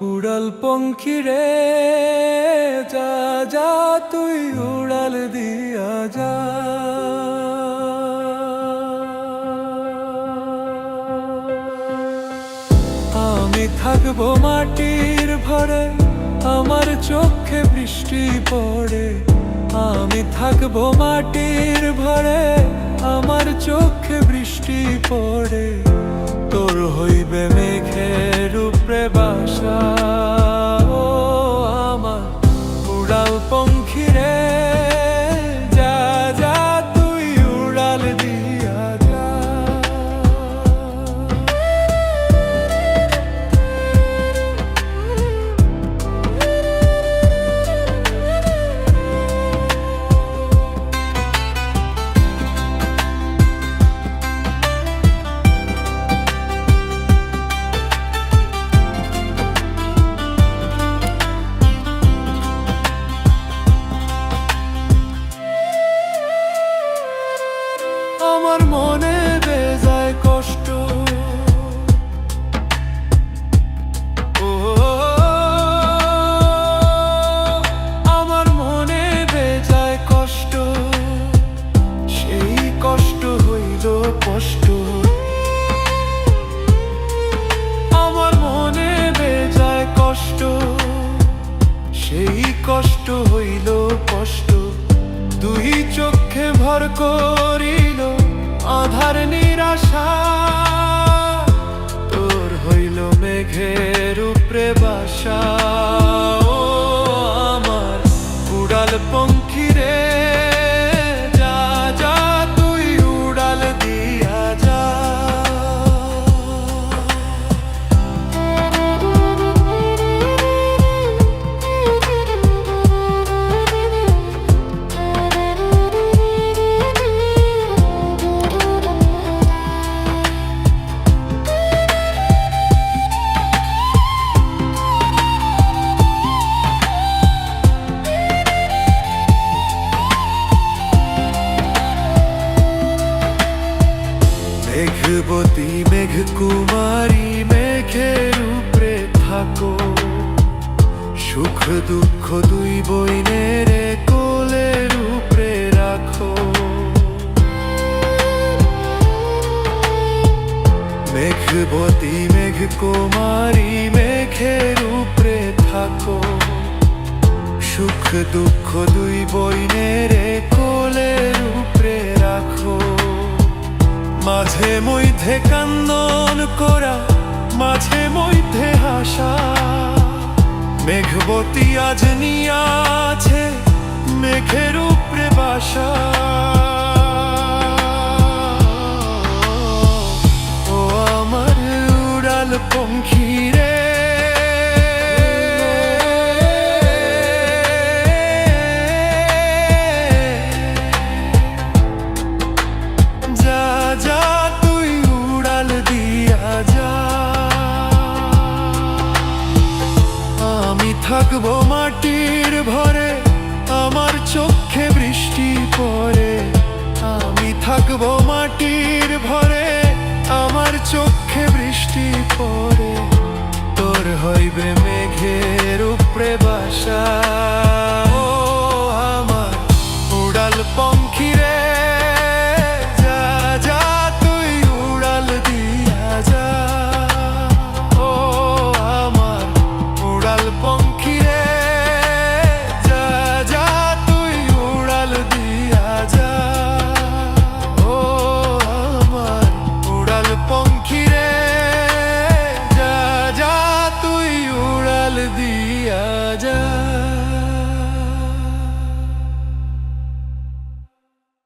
উড়াল পঙ্খী রে যা যা তুই উড়াল দিয়া যা। আমি থাকবো মাটির ভরে, আমার চোখে বৃষ্টি পড়ে। আমি থাকবো মাটির ভরে, আমার চোখে বৃষ্টি পড়ে। তোর হইবে মেঘের উপরে বাসা, ও আমার উড়াল পঙ্খী রে যা যা তুই উড়াল দিয়া যা। আমার মনে বেজায় কষ্ট, ও আমার মনে বেজায় কষ্ট, সেই কষ্ট হইল কষ্ট। আমার মনে বেজায় কষ্ট, সেই কষ্ট হইল কষ্ট। দুই চোখে ভর করিল আধার নিরাশা, তোর হইল মেঘের উপরে বাসা। ও আমার উড়াল পঙ্খী রে যা যা তুই উড়াল দিয়া যা। মেঘবতী মেঘ কুমারী মেঘের উপরে থাকো, সুখ দুঃখ দুই বইনের কোলের উপরে রাখো। মেঘবতী মেঘ কুমারী মেঘের উপরে থাকো, সুখ দুঃখ দুই বইনের কোলের উপরে রাখো। মাঝে মধ্যে কান্দন করা, মাঝে মধ্যে হাসা, মেঘবতী আজ নিয়াছে মেঘের উপরে বাসা। ও আমার উড়াল পঙ্খী রে যা যা তুই উড়াল দিয়া যা। আমি থাকবো মাটির ভরে, আমার চোখে বৃষ্টি পড়ে। আমি থাকবো মাটির ভরে, আমার চোখে বৃষ্টি পড়ে। তোর হইবে মেঘের উপরে বাসা।